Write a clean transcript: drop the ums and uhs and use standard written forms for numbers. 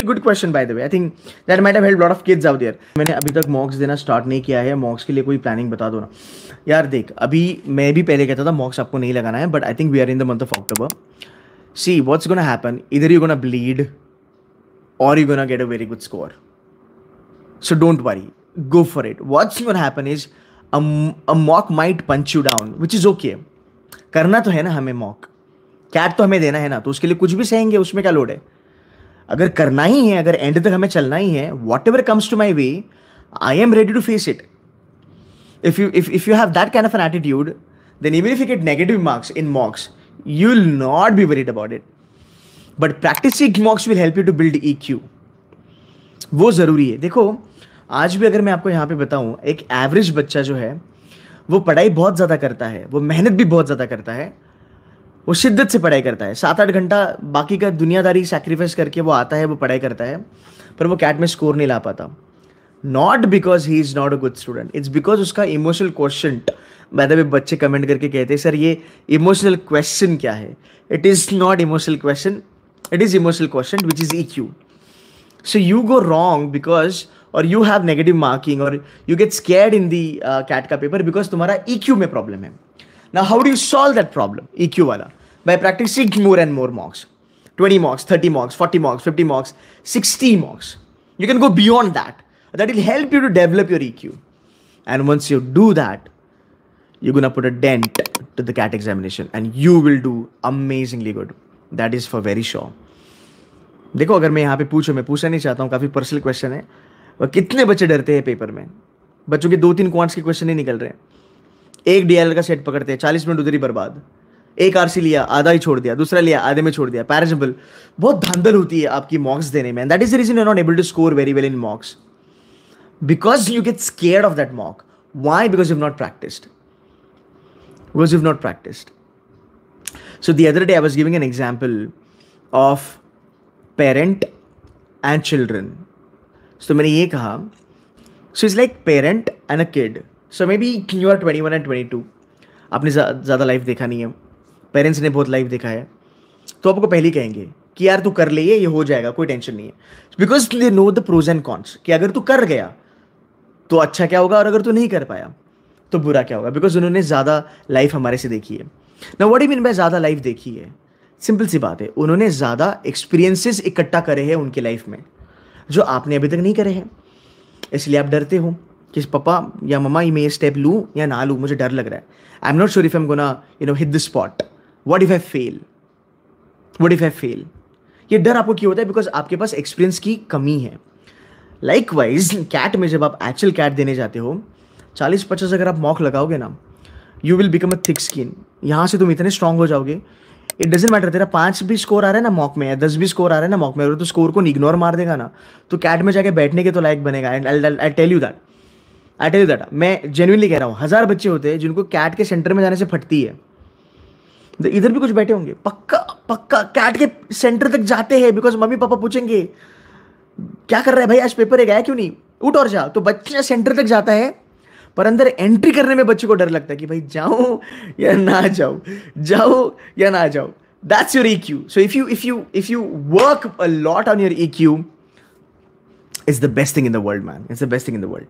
Good question by the way, I think that might have helped lot of kids out there. मैंने अभी तक मॉक्स देना start नहीं किया है, मॉक्स के लिए कोई प्लानिंग बता दो ना यार। देख, अभी मैं भी पहले कहता था मॉक्स आपको नहीं लगाना है, but I think we are in the month of October. See what's gonna happen, इधर यू गोना ब्लीड और you gonna get a very good score, so don't worry, go for it. What's going to happen is a mock might punch you down, which is okay. करना तो है ना हमें mock, cat तो हमें देना है ना, तो उसके लिए कुछ भी सहेंगे, उसमें क्या लोड है। अगर करना ही है, अगर एंड तक हमें चलना ही है, whatever comes to my way, I am ready to face it. If you have that kind of an attitude, then even if you get negative marks in mocks, you will not be worried about it. But practicing mocks will help you to build EQ. वो जरूरी है. देखो, आज भी अगर मैं आपको यहाँ पे बताऊँ, एक एवरेज बच्चा जो है वो पढ़ाई बहुत ज़्यादा करता है, वो मेहनत भी बहुत ज़्यादा करता है, वो शिद्दत से पढ़ाई करता है, 7-8 घंटा बाकी का दुनियादारी सैक्रिफाइस करके वो आता है, वो पढ़ाई करता है, पर वो कैट में स्कोर नहीं ला पाता. Not because he is not a good student, it's because उसका emotional question. By the way, बच्चे कमेंट करके कहते हैं सर ये इमोशनल क्वेश्चन क्या है. It is not emotional question, it is emotional question which is EQ. So you go wrong because, or you have negative marking, or you get scared in the CAT का paper because तुम्हारा EQ में problem है. Now how do you solve that problem, EQ वाला? By practicing more and more mocks. 20 mocks, 30 mocks, 40 mocks, 50 mocks, 60 mocks. You can go beyond that. That will help you to develop your EQ. And once you do that, you're gonna put a dent to the CAT examination and you will do amazingly good. That is for very sure. देखो, अगर मैं यहाँ पे मैं पूछना नहीं चाहता हूँ, काफ़ी पर्सनल क्वेश्चन है. और कितने बच्चे डरते हैं पेपर में, बच्चों के 2-3 क्वांट्स के क्वेश्चन नहीं निकल रहे हैं. एक DLL का सेट पकड़ते हैं, 40 मिनट उधर ही बर्बाद. एक RC लिया, आधा ही छोड़ दिया, दूसरा लिया, आधे में छोड़ दिया. पैरासिम्पल. बहुत धांधल होती है आपकी मॉक्स देने में. That is the reason you are not able to score very well in mocks, because you get scared of that mock. Why? Because you have not practised. Because you have not practised. So the other day I was giving an example of parent and children. So मैंने ये कहा, so it's like parent and a kid. So maybe you are 21 and 22. आपने ज़्यादा life देखा नहीं है, parents ने बहुत लाइफ देखा है, तो आपको पहले ही कहेंगे कि यार तू कर ले, ये हो जाएगा, कोई टेंशन नहीं है. Because they know the pros and cons, कि अगर तू कर गया तो अच्छा क्या होगा और अगर तू नहीं कर पाया तो बुरा क्या होगा. बिकॉज उन्होंने ज़्यादा लाइफ हमारे से देखी है. Now what do you mean by ज़्यादा लाइफ देखी है? सिंपल सी बात है, उन्होंने ज़्यादा एक्सपीरियंसेस इकट्ठा करे हैं उनकी लाइफ में जो आपने अभी तक नहीं करे हैं. इसलिए आप डरते हो कि पापा या मम्मा मैं ये स्टेप लूँ या ना लूँ, मुझे डर लग रहा है. I am not sure if I am gonna hit the spot. What if I fail, what if I fail. ये डर आपको क्यों होता है? बिकॉज आपके पास एक्सपीरियंस की कमी है. लाइकवाइज कैट में जब आप एक्चुअल कैट देने जाते हो, 40-50 अगर आप मॉक लगाओगे ना, you will become a thick skin. यहाँ से तुम इतने स्ट्रांग हो जाओगे, इट डजेंट मैटर तेरा 5 भी स्कोर आ रहा है ना मॉक में, या 10 भी स्कोर आ रहा है ना मॉक में, अगर तो स्कोर को इग्नोर मार देगा ना, तो कैट में जाके बैठने के तो लायक बनेगा. And I tell you that, मैं जेन्युइनली कह रहा हूँ. 1000 बच्चे होते हैं जिनको कैट के सेंटर में जाने से फटती है. इधर भी कुछ बैठे होंगे, पक्का कैट के सेंटर तक जाते हैं, बिकॉज मम्मी पापा पूछेंगे क्या कर रहा है भाई, आज पेपर है, गया क्यों नहीं, उठ और जा. तो बच्चा सेंटर तक जाता है, पर अंदर एंट्री करने में बच्चे को डर लगता है कि भाई जाऊं या ना जाऊं, जाऊं या ना जाऊं. That's your EQ. So if you work a lot on your EQ, it's the best thing in the world, man. It's the best thing in the world.